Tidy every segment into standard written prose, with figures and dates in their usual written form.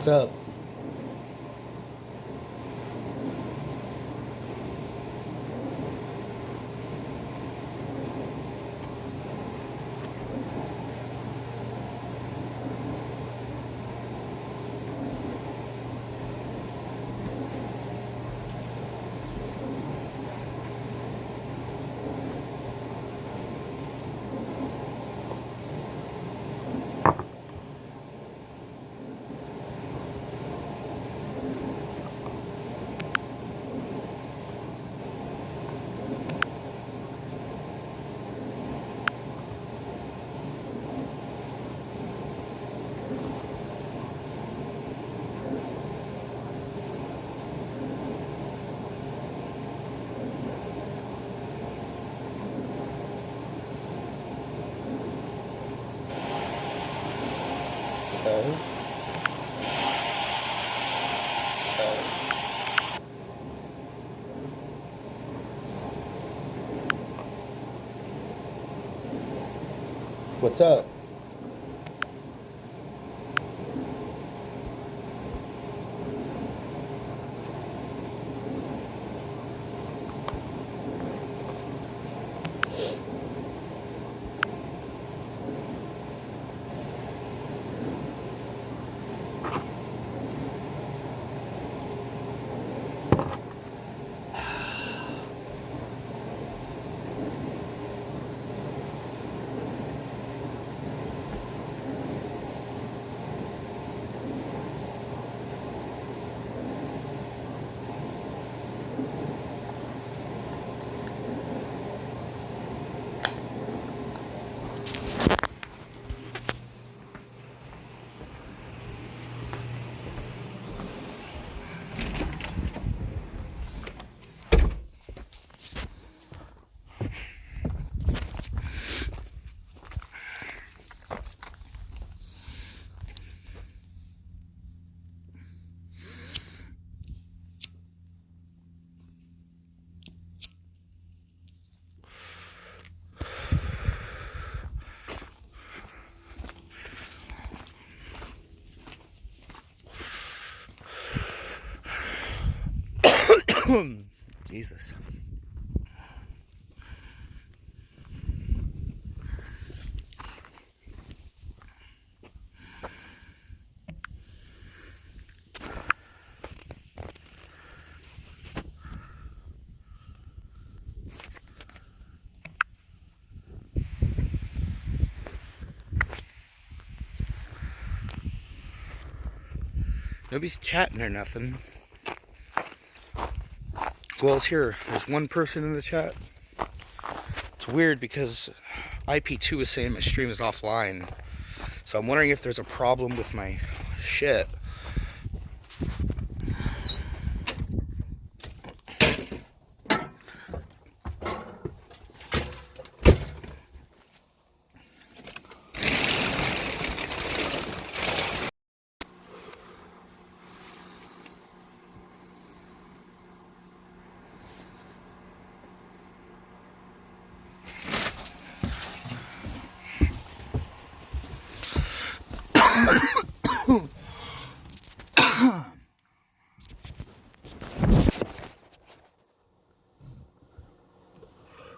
What's up? Okay. What's up? Jesus. Nobody's chatting or nothing. Well, it's here. There's one person in the chat. It's weird because IP2 is saying my stream is offline. So I'm wondering if there's a problem with my shit.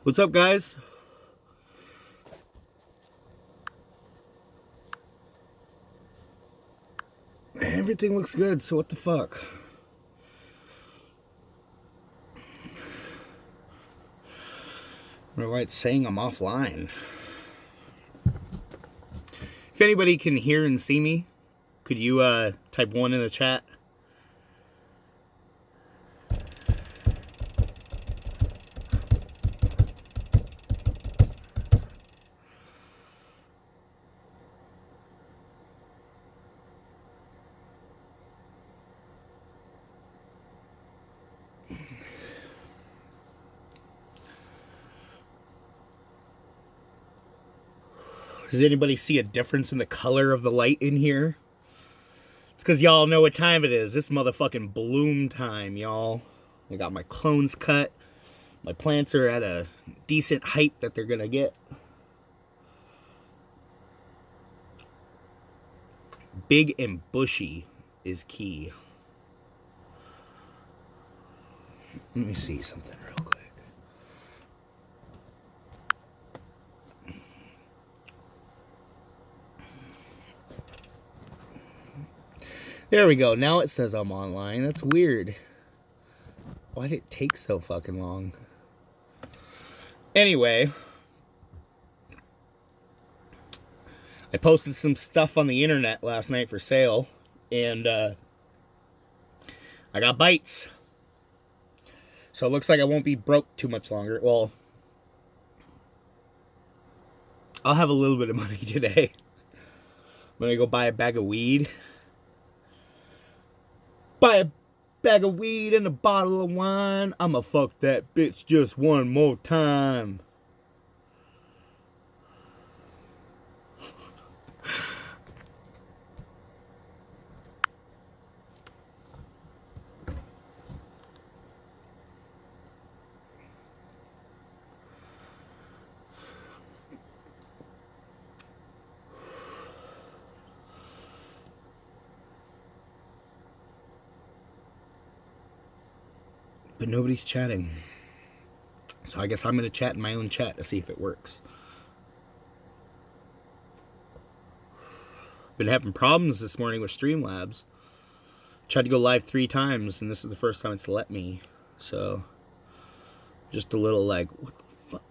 What's up, guys? Everything looks good, so what the fuck? I don't know why it's saying I'm offline. If anybody can hear and see me, could you type 1 in the chat? Does anybody see a difference in the color of the light in here? It's because y'all know what time it is. This motherfucking bloom time, y'all. I got my clones cut. My plants are at a decent height that they're gonna get. Big and bushy. is key. Let me see something real quick. There we go. Now it says I'm online. That's weird. Why did it take so fucking long? Anyway, I posted some stuff on the internet last night for sale, and I got bites. So it looks like I won't be broke too much longer. Well, I'll have a little bit of money today. I'm gonna go buy a bag of weed. Buy a bag of weed and a bottle of wine. I'ma fuck that bitch just one more time. But nobody's chatting. So I guess I'm going to chat in my own chat to see if it works. Been having problems this morning with Streamlabs. Tried to go live 3 times, and this is the first time it's let me. So, just a little like, what the fuck?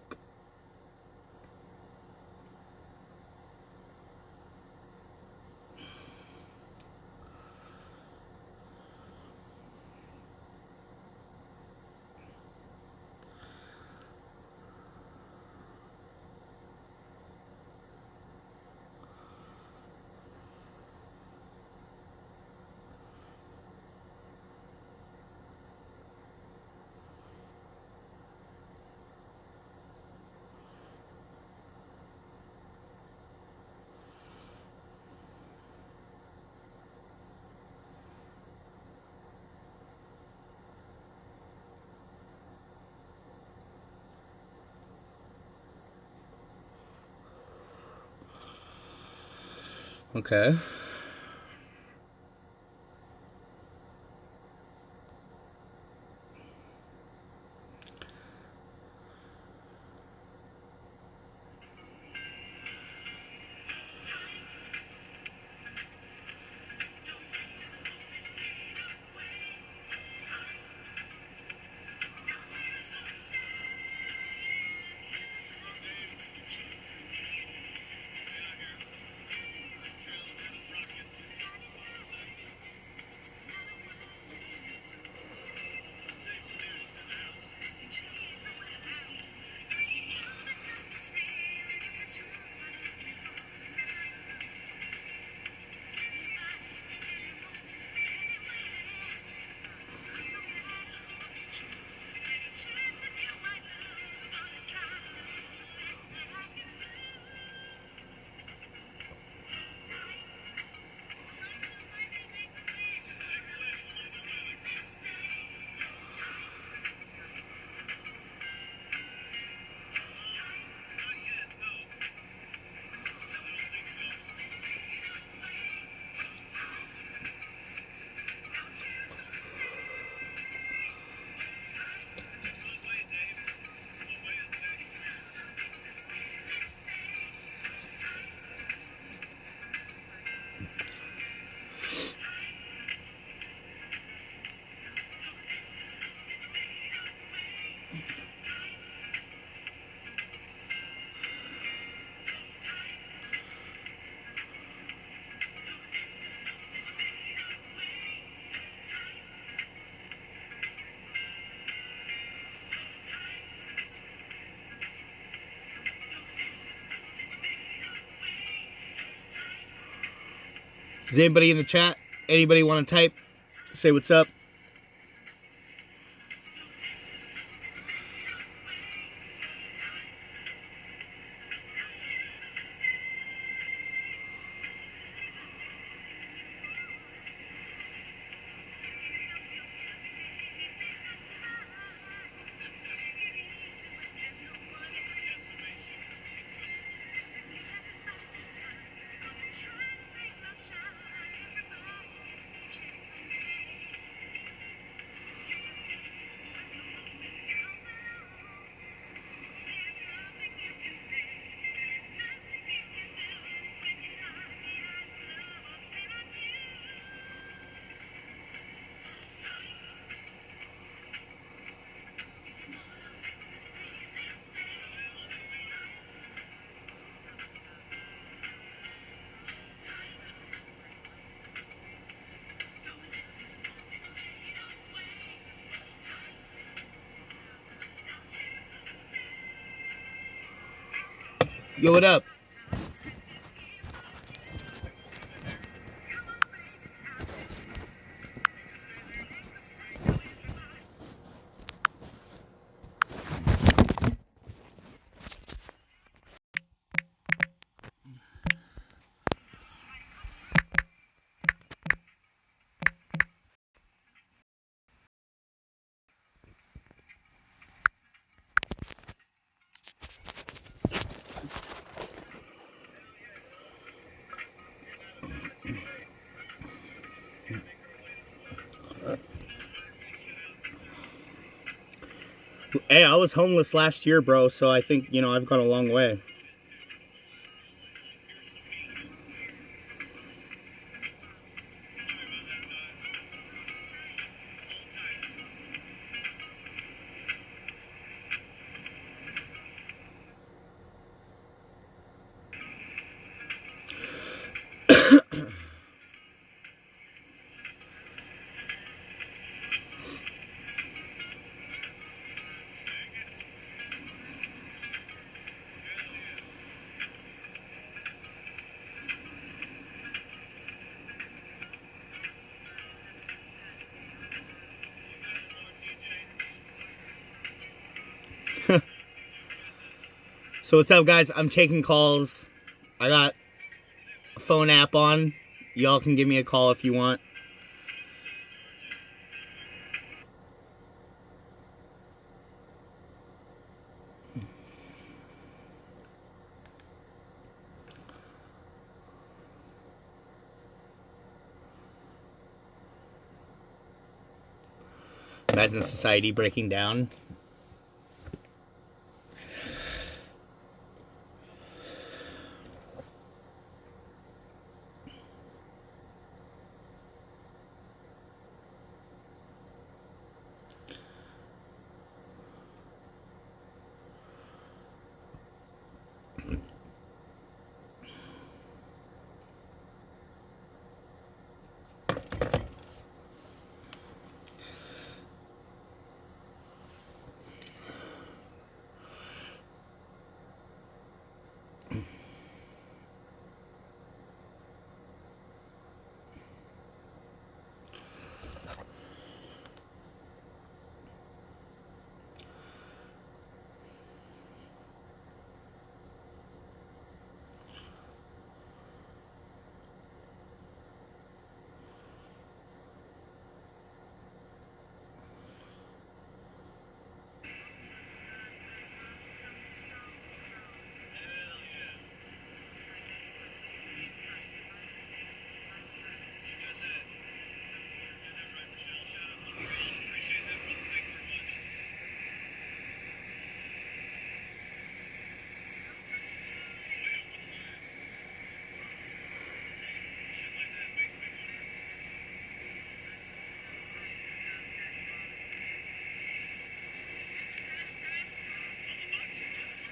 Okay. Is anybody in the chat? Anybody want to type? Say what's up? Yo, what up? Hey, I was homeless last year, bro, so I think, you know, I've gone a long way. So what's up, guys? I'm taking calls. I got a phone app on. Y'all can give me a call if you want. Imagine society breaking down.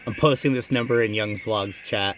I'm posting this number in Young's Vlogs chat.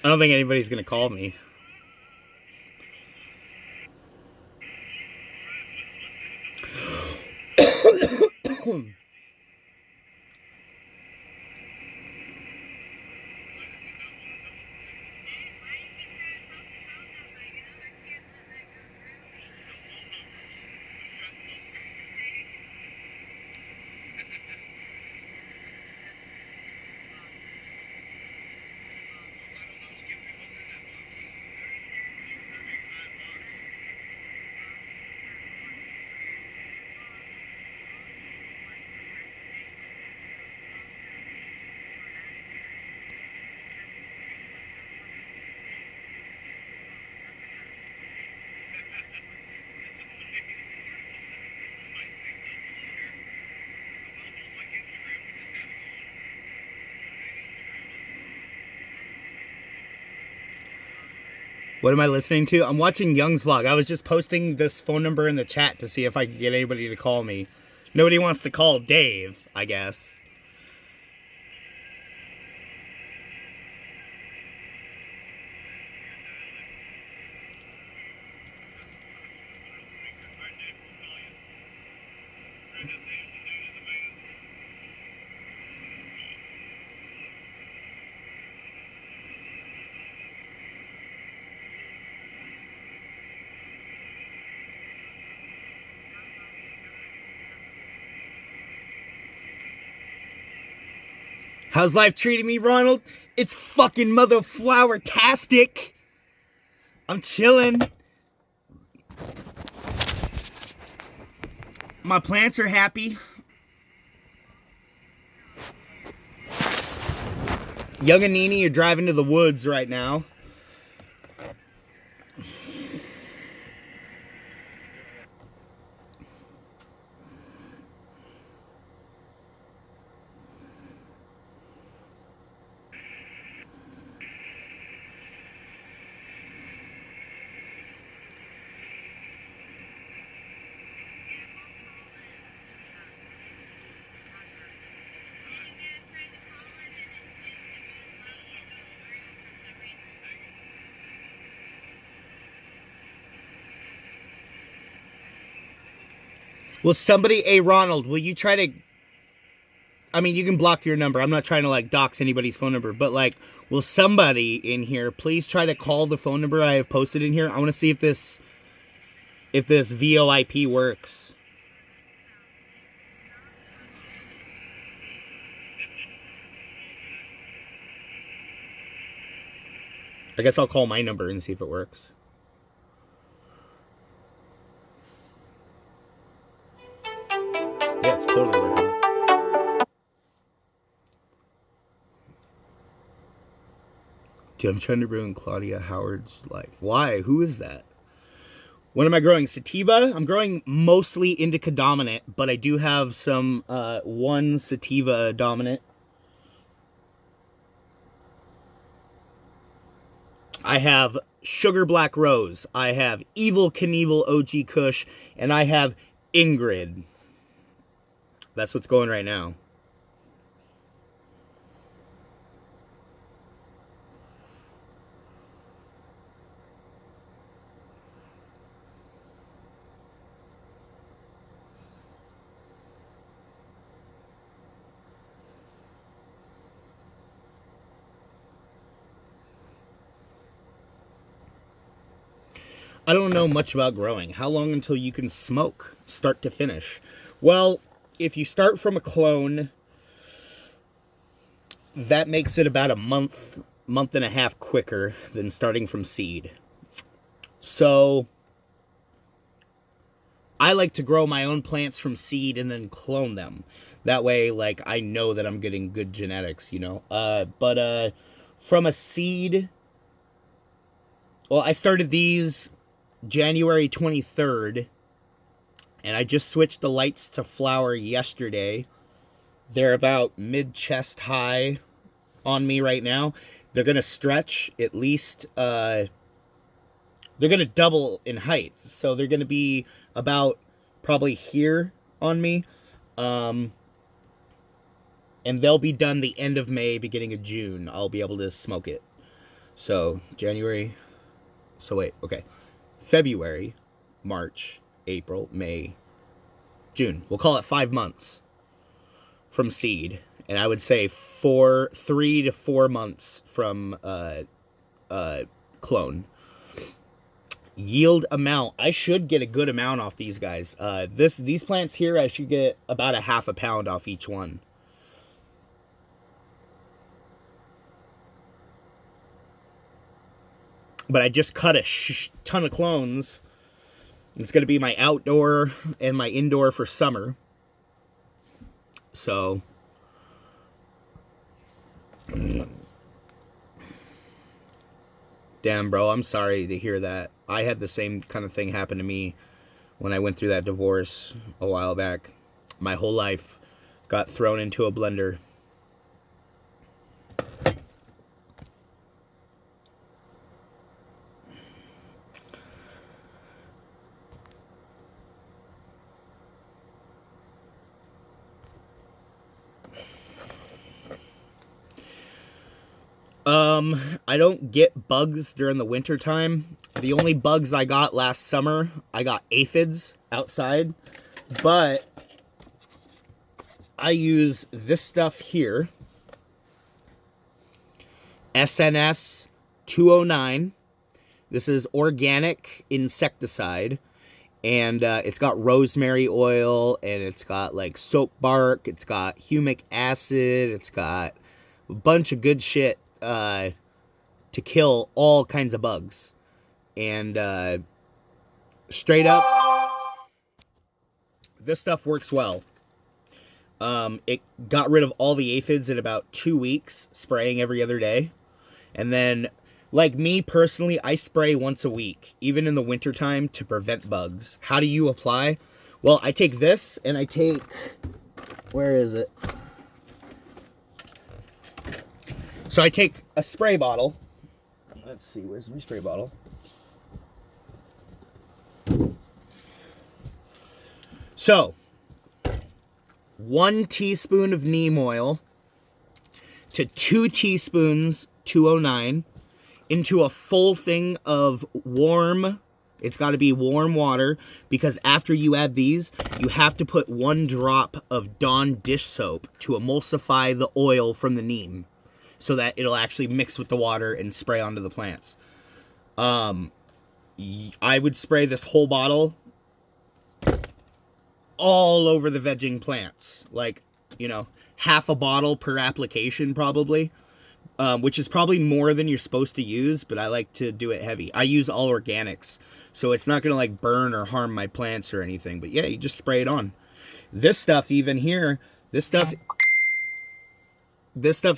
I don't think anybody's gonna call me. What am I listening to? I'm watching Young's vlog. I was just posting this phone number in the chat to see if I could get anybody to call me. Nobody wants to call Dave, I guess. How's life treating me, Ronald? It's fucking mother flower-tastic. I'm chilling. My plants are happy. Young and Nene are driving to the woods right now. Will somebody, hey Ronald, will you try to, I mean, you can block your number. I'm not trying to like dox anybody's phone number, but like, will somebody in here please try to call the phone number I have posted in here? I want to see if this VoIP works. I guess I'll call my number and see if it works. Yeah, it's totally working. Dude, I'm trying to ruin Claudia Howard's life. Why? Who is that? What am I growing? Sativa? I'm growing mostly indica dominant, but I do have some one sativa dominant. I have Sugar Black Rose. I have Evil Knievel OG Kush, and I have Ingrid. That's what's going right now. I don't know much about growing. How long until you can smoke, start to finish? Well, if you start from a clone, that makes it about a month and a half quicker than starting from seed. So I like to grow my own plants from seed and then clone them. That way, like, I know that I'm getting good genetics, you know? But from a seed, well, I started these January 23rd, and I just switched the lights to flower yesterday. They're about mid-chest high on me right now. They're going to stretch at least, they're going to double in height. So they're going to be about probably here on me. And they'll be done the end of May, beginning of June. I'll be able to smoke it. So January, so wait, okay. February, March, April, May, June. We'll call it 5 months from seed. And I would say 3 to 4 months from clone. Yield amount, I should get a good amount off these guys. These plants here, I should get about a half a pound off each one. But I just cut a ton of clones. It's going to be my outdoor and my indoor for summer. So damn, bro, I'm sorry to hear that. I had the same kind of thing happen to me when I went through that divorce a while back. My whole life got thrown into a blender. I don't get bugs during the winter time. The only bugs I got last summer, I got aphids outside, but I use this stuff here, SNS 209. This is organic insecticide, and it's got rosemary oil, and it's got like soap bark, it's got humic acid, it's got a bunch of good shit to kill all kinds of bugs. And straight up, this stuff works well. It got rid of all the aphids in about 2 weeks, spraying every other day. And then, like me personally, I spray once a week, even in the wintertime, to prevent bugs. How do you apply? Well, I take this, and I take, where is it? So I take a spray bottle. Let's see, where's my spray bottle? So, 1 teaspoon of neem oil to 2 teaspoons 209 into a full thing of warm, it's got to be warm water, because after you add these, you have to put 1 drop of Dawn dish soap to emulsify the oil from the neem, so that it'll actually mix with the water and spray onto the plants. I would spray this whole bottle all over the vegging plants. Like, you know, half a bottle per application probably. Which is probably more than you're supposed to use, but I like to do it heavy. I use all organics, so it's not going to like burn or harm my plants or anything. But yeah, you just spray it on. This stuff even here, this stuff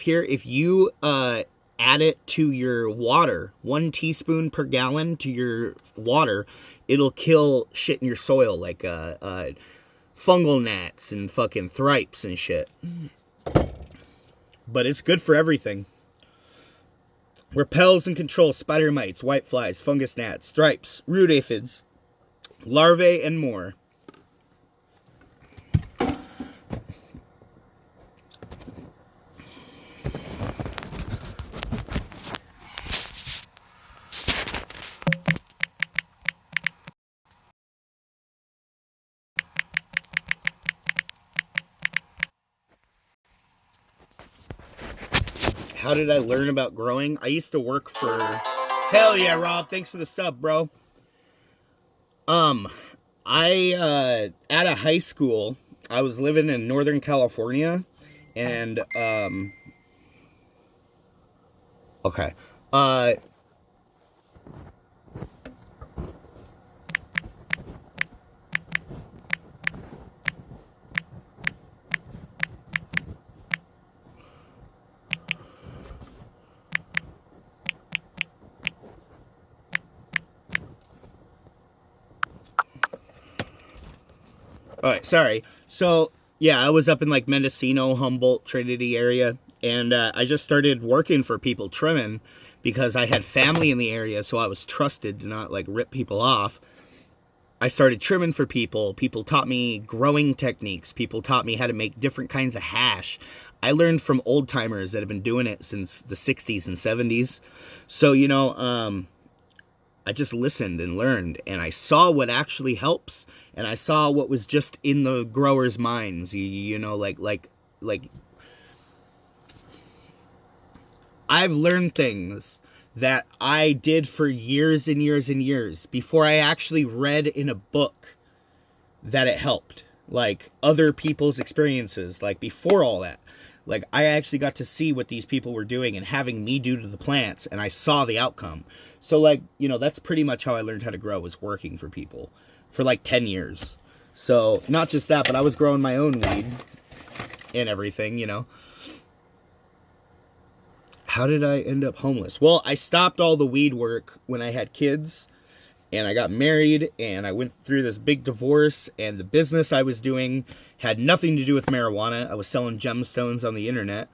here, if you add it to your water, 1 teaspoon per gallon to your water, it'll kill shit in your soil, like fungal gnats and fucking thripes and shit. But it's good for everything. Repels and controls spider mites, whiteflies, fungus gnats, thripes, root aphids, larvae, and more. How did I learn about growing? I used to work for... Hell yeah, Rob. Thanks for the sub, bro. I, at a high school, I was living in Northern California, and, okay. Alright, sorry. So, yeah, I was up in like Mendocino, Humboldt, Trinity area, and I just started working for people trimming because I had family in the area, so I was trusted to not like rip people off. I started trimming for people. People taught me growing techniques. People taught me how to make different kinds of hash. I learned from old timers that have been doing it since the 60s and 70s. So, you know, I just listened and learned, and I saw what actually helps, and I saw what was just in the growers' minds. You know, like I've learned things that I did for years and years and years before I actually read in a book that it helped. Like other people's experiences, like before all that. Like I actually got to see what these people were doing and having me do to the plants, and I saw the outcome. So like, you know, that's pretty much how I learned how to grow, was working for people for like 10 years. So not just that, but I was growing my own weed and everything, you know. How did I end up homeless? Well, I stopped all the weed work when I had kids, and I got married, and I went through this big divorce, and the business I was doing had nothing to do with marijuana. I was selling gemstones on the internet.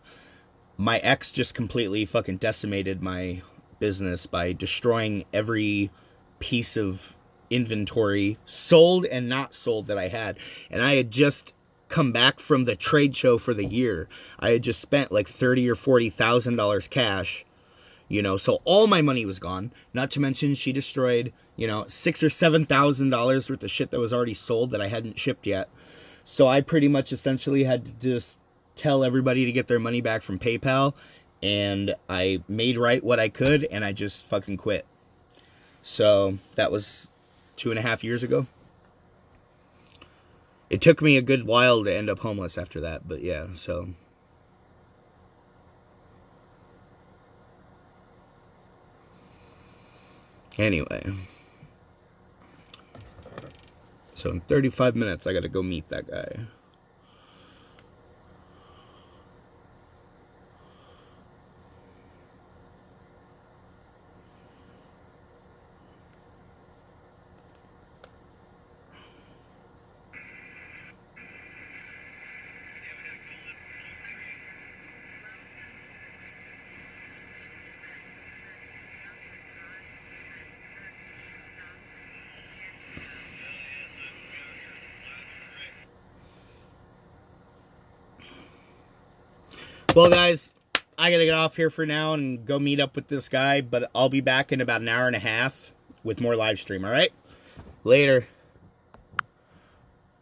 My ex just completely fucking decimated my business by destroying every piece of inventory, sold and not sold, that I had. And I had just come back from the trade show for the year. I had just spent like $30,000 or $40,000 cash, you know, so all my money was gone. Not to mention she destroyed, you know, $6,000 or $7,000 worth of shit that was already sold that I hadn't shipped yet. So I pretty much essentially had to just tell everybody to get their money back from PayPal, and I made right what I could, and I just fucking quit. So that was 2.5 years ago. It took me a good while to end up homeless after that, but yeah, so. Anyway. So in 35 minutes, I gotta go meet that guy. Well, guys, I gotta get off here for now and go meet up with this guy, but I'll be back in about an hour and a half with more live stream, alright? Later.